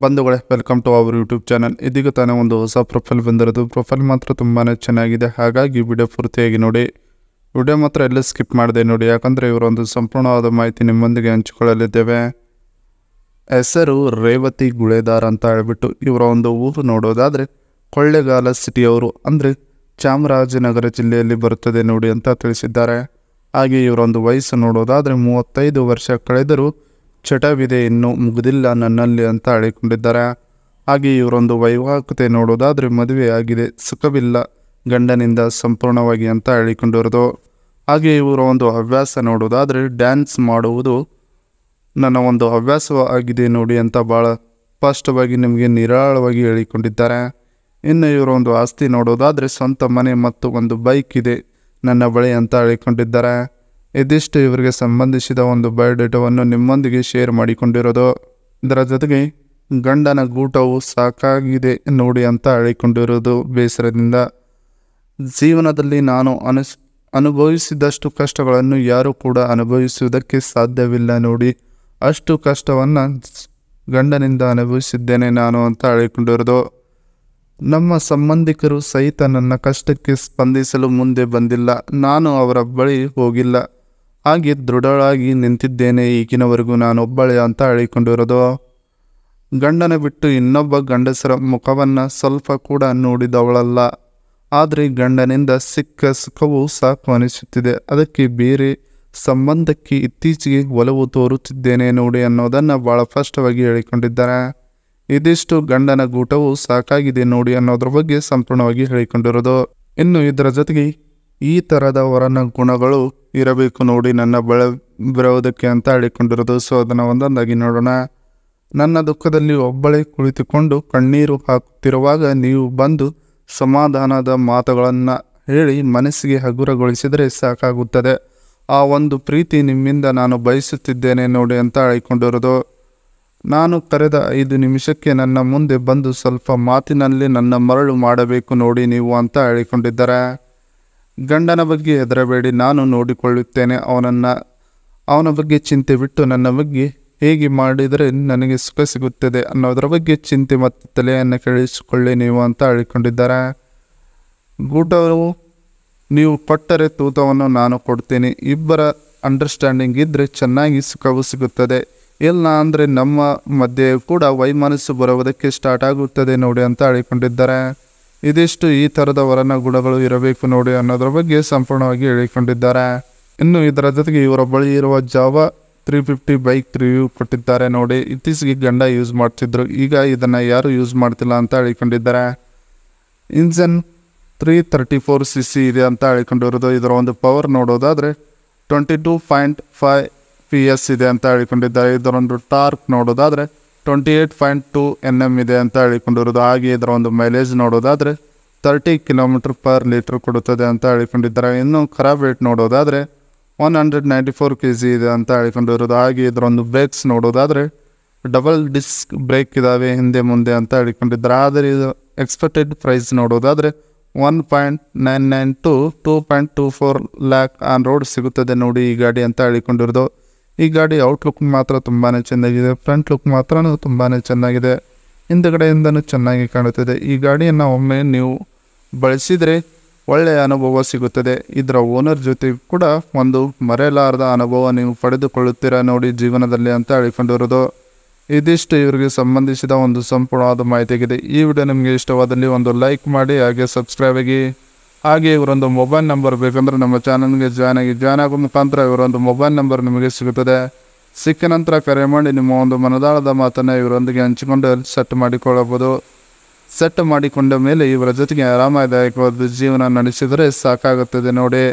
ಬಂಧುಗಳೇ, welcome to our YouTube channel. ಇದೀಗ ತಾನೇ ಒಂದು ಹೊಸ ಪ್ರೊಫೈಲ್ ಬಂದಿರೋದು. ಪ್ರೊಫೈಲ್ ಮಾತ್ರ ತುಂಬಾ ಚೆನ್ನಾಗಿದೆ, ಹಾಗಾಗಿ ವಿಡಿಯೋ ಪೂರ್ತಿಯಾಗಿ ನೋಡಿ. ವಿಡಿಯೋ ಮಾತ್ರ ಎಲ್ಲ ಸ್ಕಿಪ್ ಮಾಡಿದೆ ನೋಡಿ, ಯಾಕಂದರೆ ಇವರೊಂದು ಸಂಪೂರ್ಣವಾದ ಮಾಹಿತಿ ನಿಮ್ಮೊಂದಿಗೆ ಹಂಚಿಕೊಳ್ಳಲಿದ್ದೇವೆ. ಹೆಸರು ರೇವತಿ ಗುಳೇದಾರ್ ಅಂತ ಹೇಳ್ಬಿಟ್ಟು ಇವರ ಒಂದು ಊರು ನೋಡೋದಾದರೆ ಕೊಳ್ಳೇಗಾಲ ಸಿಟಿಯವರು, ಅಂದರೆ ಚಾಮರಾಜನಗರ ಜಿಲ್ಲೆಯಲ್ಲಿ ಬರುತ್ತದೆ ನೋಡಿ ಅಂತ ತಿಳಿಸಿದ್ದಾರೆ. ಹಾಗೆ ಇವರೊಂದು ವಯಸ್ಸು ನೋಡೋದಾದರೆ 35 ವರ್ಷ ಕಳೆದರೂ ಚಟವಿದೆ ಇನ್ನೂ ಮುಗುದಿಲ್ಲ ನನ್ನಲ್ಲಿ ಅಂತ ಹೇಳಿಕೊಂಡಿದ್ದಾರೆ. ಹಾಗೆ ಇವರೊಂದು ವೈವಾಹಿಕತೆ ನೋಡೋದಾದರೆ ಮದುವೆಯಾಗಿದೆ, ಸುಖವಿಲ್ಲ ಗಂಡನಿಂದ ಸಂಪೂರ್ಣವಾಗಿ ಅಂತ ಹೇಳಿಕೊಂಡಿರೋದು. ಹಾಗೆ ಇವರ ಒಂದು ಹವ್ಯಾಸ ನೋಡೋದಾದರೆ ಡ್ಯಾನ್ಸ್ ಮಾಡುವುದು ನನ್ನ ಒಂದು ಹವ್ಯಾಸವಾಗಿದೆ ನೋಡಿ ಅಂತ ಭಾಳ ಸ್ಪಷ್ಟವಾಗಿ ನಿಮಗೆ ನಿರಾಳವಾಗಿ ಹೇಳಿಕೊಂಡಿದ್ದಾರೆ. ಇನ್ನು ಇವರ ಒಂದು ಆಸ್ತಿ ನೋಡೋದಾದರೆ ಸ್ವಂತ ಮನೆ ಮತ್ತು ಒಂದು ಬೈಕ್ ಇದೆ ನನ್ನ ಬಳಿ ಅಂತ ಹೇಳಿಕೊಂಡಿದ್ದಾರೆ. ಇದಿಷ್ಟು ಇವರಿಗೆ ಸಂಬಂಧಿಸಿದ ಒಂದು ಬಯೋಡೇಟಾವನ್ನು ನಿಮ್ಮೊಂದಿಗೆ ಶೇರ್ ಮಾಡಿಕೊಂಡಿರೋದು. ಇದರ ಜೊತೆಗೆ ಗಂಡನ ಗೂಟವು ಸಾಕಾಗಿದೆ ನೋಡಿ ಅಂತ ಹೇಳಿಕೊಂಡಿರೋದು ಬೇಸರದಿಂದ. ಜೀವನದಲ್ಲಿ ನಾನು ಅನುಭವಿಸಿದಷ್ಟು ಕಷ್ಟಗಳನ್ನು ಯಾರೂ ಕೂಡ ಅನುಭವಿಸುವುದಕ್ಕೆ ಸಾಧ್ಯವಿಲ್ಲ ನೋಡಿ, ಅಷ್ಟು ಕಷ್ಟವನ್ನು ಗಂಡನಿಂದ ಅನುಭವಿಸಿದ್ದೇನೆ ನಾನು ಅಂತ ಹೇಳಿಕೊಂಡಿರೋದು. ನಮ್ಮ ಸಂಬಂಧಿಕರು ಸಹಿತ ನನ್ನ ಕಷ್ಟಕ್ಕೆ ಸ್ಪಂದಿಸಲು ಮುಂದೆ ಬಂದಿಲ್ಲ, ನಾನು ಅವರ ಬಳಿ ಹೋಗಿಲ್ಲ, ಹಾಗೆ ದೃಢವಾಗಿ ನಿಂತಿದ್ದೇನೆ ಈಗಿನವರೆಗೂ ನಾನೊಬ್ಬಳೆ ಅಂತ ಹೇಳಿಕೊಂಡಿರೋದು. ಗಂಡನ ಬಿಟ್ಟು ಇನ್ನೊಬ್ಬ ಗಂಡಸರ ಮುಖವನ್ನು ಸ್ವಲ್ಪ ಕೂಡ ನೋಡಿದವಳಲ್ಲ, ಆದರೆ ಗಂಡನಿಂದ ಸಿಕ್ಕ ಸುಖವು ಸಾಕು ಅನಿಸುತ್ತಿದೆ, ಅದಕ್ಕೆ ಬೇರೆ ಸಂಬಂಧಕ್ಕೆ ಇತ್ತೀಚೆಗೆ ಒಲವು ತೋರುತ್ತಿದ್ದೇನೆ ನೋಡಿ ಅನ್ನೋದನ್ನು ಭಾಳ ಸ್ಪಷ್ಟವಾಗಿ ಹೇಳಿಕೊಂಡಿದ್ದಾರೆ. ಇದಿಷ್ಟು ಗಂಡನ ಗೂಟವು ಸಾಕಾಗಿದೆ ನೋಡಿ ಅನ್ನೋದ್ರ ಬಗ್ಗೆ ಸಂಪೂರ್ಣವಾಗಿ ಹೇಳಿಕೊಂಡಿರೋದು. ಇನ್ನು ಇದರ ಜೊತೆಗೆ ಈ ಥರದ ವರನ ಗುಣಗಳು ಇರಬೇಕು ನೋಡಿ ನನ್ನ ಬರೋದಕ್ಕೆ ಅಂತ ಹೇಳಿಕೊಂಡಿರೋದು. ಸೊ ಅದನ್ನು ಒಂದೊಂದಾಗಿ ನೋಡೋಣ. ನನ್ನ ದುಃಖದಲ್ಲಿ ಒಬ್ಬಳೇ ಕುಳಿತುಕೊಂಡು ಕಣ್ಣೀರು ಹಾಕುತ್ತಿರುವಾಗ ನೀವು ಬಂದು ಸಮಾಧಾನದ ಮಾತುಗಳನ್ನು ಹೇಳಿ ಮನಸ್ಸಿಗೆ ಹಗುರಗೊಳಿಸಿದರೆ ಸಾಕಾಗುತ್ತದೆ. ಆ ಒಂದು ಪ್ರೀತಿ ನಿಮ್ಮಿಂದ ನಾನು ಬಯಸುತ್ತಿದ್ದೇನೆ ನೋಡಿ ಅಂತ ಹೇಳಿಕೊಂಡಿರೋದು. ನಾನು ಕರೆದ 5 ನಿಮಿಷಕ್ಕೆ ನನ್ನ ಮುಂದೆ ಬಂದು ಸ್ವಲ್ಪ ಮಾತಿನಲ್ಲಿ ನನ್ನ ಮರಳು ಮಾಡಬೇಕು ನೋಡಿ ನೀವು ಅಂತ ಹೇಳಿಕೊಂಡಿದ್ದಾರೆ. ಗಂಡನ ಬಗ್ಗೆ ಹೆದರಬೇಡಿ, ನಾನು ನೋಡಿಕೊಳ್ಳುತ್ತೇನೆ ಅವನ ಬಗ್ಗೆ ಚಿಂತೆ ಬಿಟ್ಟು ನನ್ನ ಬಗ್ಗೆ ಹೇಗೆ ಮಾಡಿದರೆ ನನಗೆ ಸುಖ ಸಿಗುತ್ತದೆ ಅನ್ನೋದರ ಬಗ್ಗೆ ಚಿಂತೆ ಮತ್ತು ತಲೆಯನ್ನು ಕೆಡಿಸಿಕೊಳ್ಳಿ ನೀವು ಅಂತ ಹೇಳಿಕೊಂಡಿದ್ದಾರೆ. ಗೂಟವು ನೀವು ಕೊಟ್ಟರೆ ತೂತವನ್ನು ನಾನು ಕೊಡ್ತೀನಿ, ಇಬ್ಬರ ಅಂಡರ್ಸ್ಟ್ಯಾಂಡಿಂಗ್ ಇದ್ದರೆ ಚೆನ್ನಾಗಿ ಸುಖವು ಸಿಗುತ್ತದೆ, ಇಲ್ಲ ಅಂದರೆ ನಮ್ಮ ಮಧ್ಯೆ ಕೂಡ ವೈಮನಸ್ಸು ಬರುವುದಕ್ಕೆ ಸ್ಟಾರ್ಟ್ ಆಗುತ್ತದೆ ನೋಡಿ ಅಂತ ಹೇಳಿಕೊಂಡಿದ್ದಾರೆ. ಇದಿಷ್ಟು ಈ ಥರದ ವರನ ಗುಣಗಳು ಇರಬೇಕು ನೋಡಿ ಅನ್ನೋದ್ರ ಬಗ್ಗೆ ಸಂಪೂರ್ಣವಾಗಿ ಹೇಳಿಕೊಂಡಿದ್ದಾರೆ. ಇನ್ನು ಇದರ ಜೊತೆಗೆ ಇವರ ಬಳಿ ಇರುವ ಜಾವಾ 350 ಬೈಕ್ ರಿವ್ಯೂ ಕೊಟ್ಟಿದ್ದಾರೆ ನೋಡಿ. ಇತ್ತೀಚೆಗೆ ಗಂಡ ಯೂಸ್ ಮಾಡ್ತಿದ್ರು, ಈಗ ಇದನ್ನು ಯಾರು ಯೂಸ್ ಮಾಡ್ತಿಲ್ಲ ಅಂತ ಹೇಳಿಕೊಂಡಿದ್ದಾರೆ. ಇಂಜನ್ 334cc ಇದೆ ಅಂತ ಹೇಳಿಕೊಂಡಿರೋದು. ಇದರ ಒಂದು ಪವರ್ ನೋಡೋದಾದರೆ 22.5 PS ಇದೆ ಅಂತ ಹೇಳಿಕೊಂಡಿದ್ದಾರೆ. ಇದರೊಂದು ಟಾರ್ಕ್ ನೋಡೋದಾದರೆ 28.2 Nm ಇದೆ ಅಂತ ಹೇಳಿಕೊಂಡಿರೋದು. ಹಾಗೆ ಇದರ ಒಂದು ಮೈಲೇಜ್ ನೋಡೋದಾದರೆ 30 km/L ಕೊಡುತ್ತದೆ ಅಂತ ಹೇಳಿಕೊಂಡಿದ್ದಾರೆ. ಇನ್ನು ಖರಾಬ್ ರೇಟ್ ನೋಡೋದಾದರೆ 194 kg ಇದೆ ಅಂತ ಹೇಳಿಕೊಂಡಿರೋದು. ಹಾಗೆ ಇದರೊಂದು ಬ್ರೇಕ್ಸ್ ನೋಡೋದಾದರೆ ಡಬಲ್ ಡಿಸ್ಕ್ ಬ್ರೇಕ್ ಇದ್ದಾವೆ ಹಿಂದೆ ಮುಂದೆ ಅಂತ ಹೇಳಿಕೊಂಡಿದ್ದಾರೆ. ಆದರೆ ಇದು ಎಕ್ಸ್ಪೆಕ್ಟೆಡ್ ಪ್ರೈಸ್ ನೋಡೋದಾದರೆ 1.99 to 2.24 lakh ಆನ್ ರೋಡ್ ಸಿಗುತ್ತದೆ ನೋಡಿ ಈ ಗಾಡಿ ಅಂತ ಹೇಳಿಕೊಂಡಿರೋದು. ಈ ಗಾಡಿ ಔಟ್ಲುಕ್ ಮಾತ್ರ ತುಂಬಾ ಚೆನ್ನಾಗಿದೆ, ಫ್ರಂಟ್ ಲುಕ್ ಮಾತ್ರ ತುಂಬಾ ಚೆನ್ನಾಗಿದೆ, ಹಿಂದುಗಡೆಯಿಂದನೂ ಚೆನ್ನಾಗಿ ಕಾಣುತ್ತದೆ. ಈ ಗಾಡಿಯನ್ನು ಒಮ್ಮೆ ನೀವು ಬಳಸಿದರೆ ಒಳ್ಳೆಯ ಅನುಭವ ಸಿಗುತ್ತದೆ. ಇದರ ಓನರ್ ಜೊತೆ ಕೂಡ ಒಂದು ಮರೆಯಲಾರದ ಅನುಭವ ನೀವು ಪಡೆದುಕೊಳ್ಳುತ್ತೀರಾ ನೋಡಿ ಜೀವನದಲ್ಲಿ ಅಂತ ಹೇಳಿಕೊಂಡಿರೋದು. ಇದಿಷ್ಟು ಇವರಿಗೆ ಸಂಬಂಧಿಸಿದ ಒಂದು ಸಂಪೂರ್ಣವಾದ ಮಾಹಿತಿಯಾಗಿದೆ. ಈ ವಿಡಿಯೋ ನಿಮಗೆ ಇಷ್ಟವಾದಲ್ಲಿ ಒಂದು ಲೈಕ್ ಮಾಡಿ, ಹಾಗೆ ಸಬ್ಸ್ಕ್ರೈಬ್ ಆಗಿ. ಹಾಗೆ ಇವರೊಂದು ಮೊಬೈಲ್ ನಂಬರ್ ಬೇಕಂದರೆ ನಮ್ಮ ಚಾನಲ್ಗೆ ಜಾಯ್ನ್ ಆಗೋ ಮುಖಾಂತರ ಇವರೊಂದು ಮೊಬೈಲ್ ನಂಬರ್ ನಿಮಗೆ ಸಿಗುತ್ತದೆ. ಸಿಕ್ಕ ನಂತರ ಕರೆ ಮಾಡಿ ನಿಮ್ಮ ಒಂದು ಮನದಾಳದ ಮಾತನ್ನು ಇವರೊಂದಿಗೆ ಹಂಚಿಕೊಂಡು ಸೆಟ್ ಮಾಡಿಕೊಳ್ಳಬಹುದು. ಸೆಟ್ ಮಾಡಿಕೊಂಡ ಮೇಲೆ ಇವರ ಜೊತೆಗೆ ಆರಾಮದಾಯಕವಾದ ಜೀವನ ನಡೆಸಿದರೆ ಸಾಕಾಗುತ್ತದೆ ನೋಡಿ.